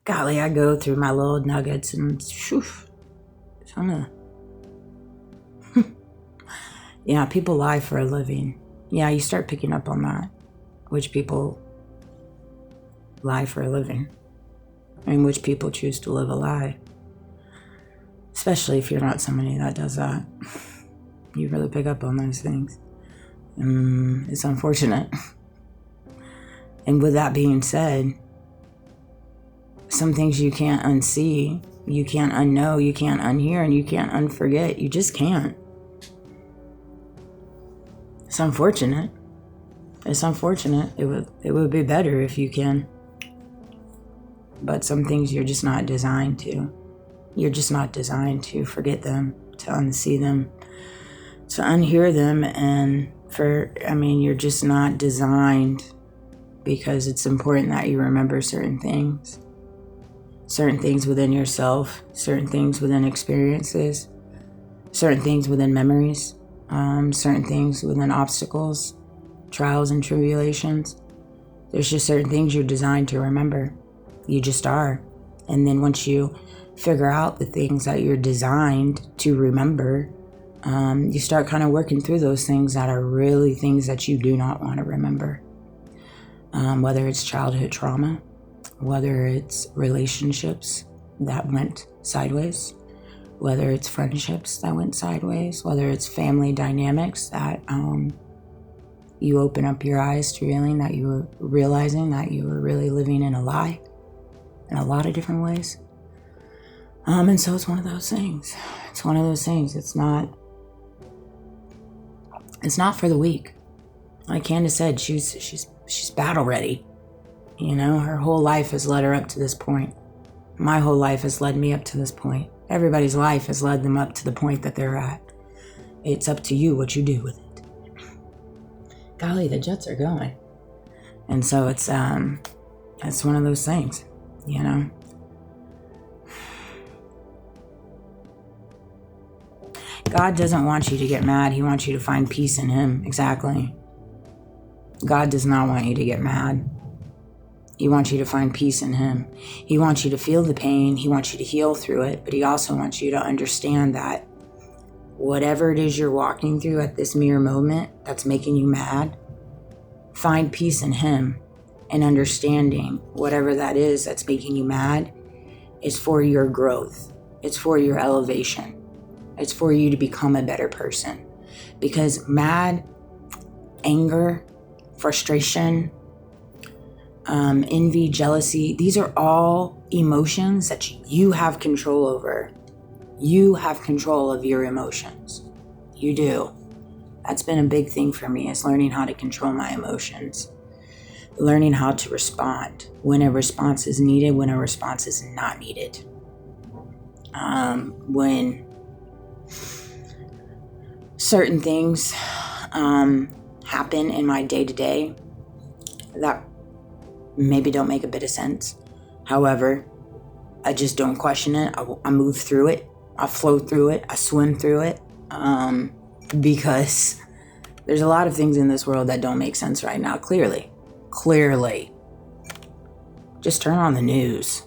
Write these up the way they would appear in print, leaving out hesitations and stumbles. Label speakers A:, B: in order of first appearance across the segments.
A: golly, I go through my little nuggets and yeah, people lie for a living. Yeah, you start picking up on that, which people lie for a living, and which people choose to live a lie. Especially if you're not somebody that does that. You really pick up on those things. It's unfortunate. And with that being said, some things you can't unsee, you can't unknow, you can't unhear, and you can't unforget. You just can't. It's unfortunate. It's unfortunate. It would be better if you can. But some things you're just not designed to. You're just not designed to forget them, to unsee them, to unhear them, and you're just not designed, because it's important that you remember certain things. Certain things within yourself, certain things within experiences, certain things within memories, certain things within obstacles, trials and tribulations. There's just certain things you're designed to remember. You just are. And then once you figure out the things that you're designed to remember, you start kind of working through those things that are really things that you do not want to remember. Whether it's childhood trauma, whether it's relationships that went sideways, whether it's friendships that went sideways, whether it's family dynamics that you open up your eyes to realizing that you were really living in a lie in a lot of different ways. And so it's one of those things. It's one of those things. It's not for the weak. Like Candace said, she's battle ready. You know, her whole life has led her up to this point. My whole life has led me up to this point. Everybody's life has led them up to the point that they're at. It's up to you what you do with it. Golly, the Jets are going. And so it's one of those things, you know. God doesn't want you to get mad. He wants you to find peace in him. Exactly. God does not want you to get mad. He wants you to find peace in him. He wants you to feel the pain. He wants you to heal through it. But he also wants you to understand that whatever it is you're walking through at this mere moment that's making you mad, find peace in him, and understanding whatever that is that's making you mad is for your growth. It's for your elevation. It's for you to become a better person. Because mad, anger, frustration, envy, jealousy, these are all emotions that you have control over. You have control of your emotions. You do. That's been a big thing for me, is learning how to control my emotions. Learning how to respond when a response is needed, when a response is not needed. When certain things happen in my day-to-day that maybe don't make a bit of sense. However, I just don't question it. I move through it. I flow through it. I swim through it. Because there's a lot of things in this world that don't make sense right now. Clearly. Just turn on the news.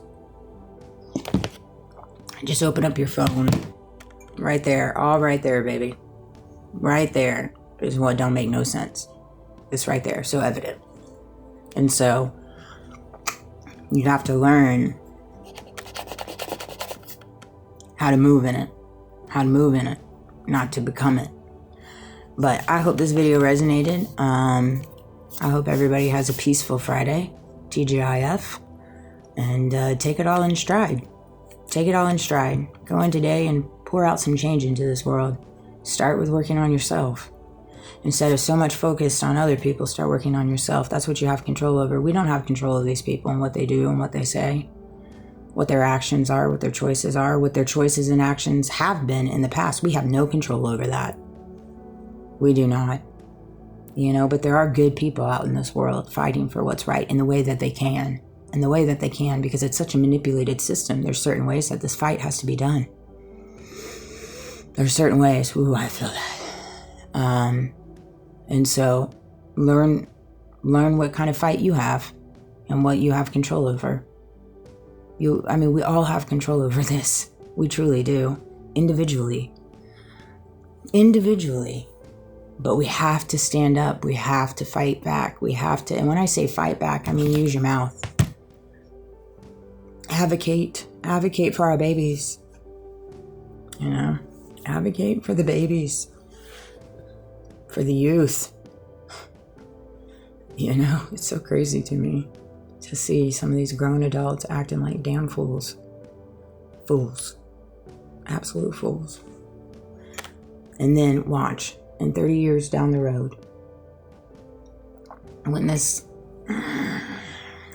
A: Just open up your phone. Right there. All right there, baby. Right there is what don't make no sense. It's right there. So evident. And so you have to learn how to move in it. How to move in it. Not to become it. But I hope this video resonated. I hope everybody has a peaceful Friday. TGIF. And take it all in stride. Take it all in stride. Go in today and pour out some change into this world. Start with working on yourself. Instead of so much focused on other people, start working on yourself. That's what you have control over. We don't have control of these people and what they do and what they say. What their actions are, what their choices are, what their choices and actions have been in the past. We have no control over that. We do not. You know, but there are good people out in this world fighting for what's right in the way that they can. In the way that they can, because it's such a manipulated system. There's certain ways that this fight has to be done. There's certain ways. Ooh, I feel that. And so learn what kind of fight you have and what you have control over. We all have control over this. We truly do. Individually. But we have to stand up. We have to fight back. We have to, and when I say fight back, I mean use your mouth. Advocate for our babies. Advocate for the babies. For the youth. It's so crazy to me to see some of these grown adults acting like damn fools. Fools. Absolute fools. And then watch, in 30 years down the road, when this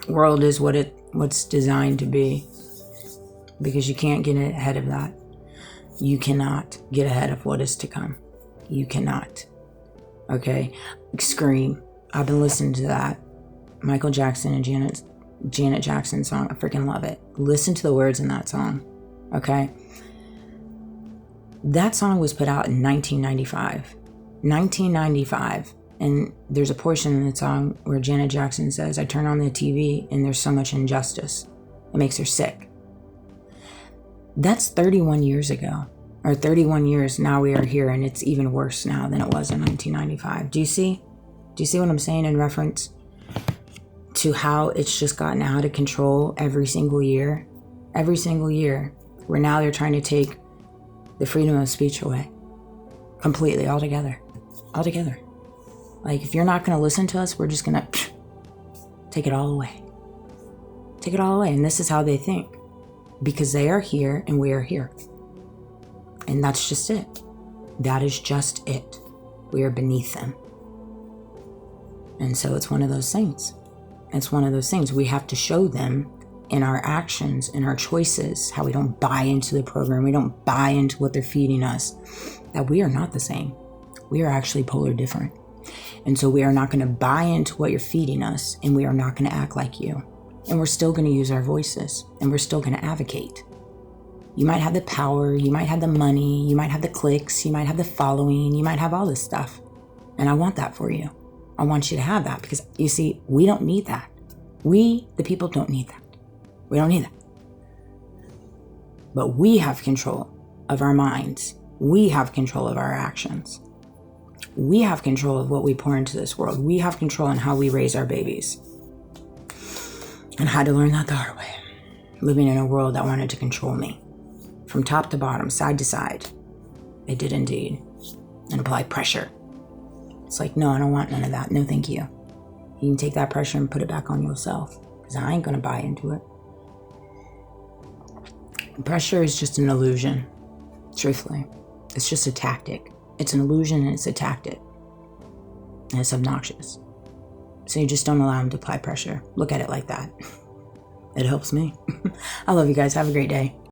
A: world is what's designed to be, because you can't get ahead of that. You cannot get ahead of what is to come. You cannot. Okay? Scream. I've been listening to that Michael Jackson and Janet Jackson song. I freaking love it. Listen to the words in that song. Okay? That song was put out in 1995. 1995. And there's a portion in the song where Janet Jackson says, I turn on the TV and there's so much injustice. It makes her sick. That's 31 years ago. Or 31 years, now we are here, and it's even worse now than it was in 1995. Do you see? Do you see what I'm saying in reference to how it's just gotten out of control every single year? Every single year. Where now they're trying to take the freedom of speech away. Completely, altogether. Altogether. Like, if you're not going to listen to us, we're just going to take it all away. Take it all away. And this is how they think. Because they are here and we are here. And that's just it. That is just it. We are beneath them. And so it's one of those things. It's one of those things. We have to show them in our actions, in our choices, how we don't buy into the program. We don't buy into what they're feeding us. That we are not the same. We are actually polar different. And so we are not going to buy into what you're feeding us, and we are not going to act like you. And we're still going to use our voices, and we're still going to advocate. You might have the power, you might have the money, you might have the clicks, you might have the following, you might have all this stuff. And I want that for you. I want you to have that because, you see, we don't need that. We, the people, don't need that. We don't need that. But we have control of our minds. We have control of our actions. We have control of what we pour into this world. We have control on how we raise our babies. And I had to learn that the hard way. Living in a world that wanted to control me. From top to bottom, side to side. They did indeed. And apply pressure. It's like, no, I don't want none of that. No, thank you. You can take that pressure and put it back on yourself. Because I ain't going to buy into it. Pressure is just an illusion. Truthfully. It's just a tactic. It's an illusion and it's a tactic. And it's obnoxious. So you just don't allow them to apply pressure. Look at it like that. It helps me. I love you guys. Have a great day.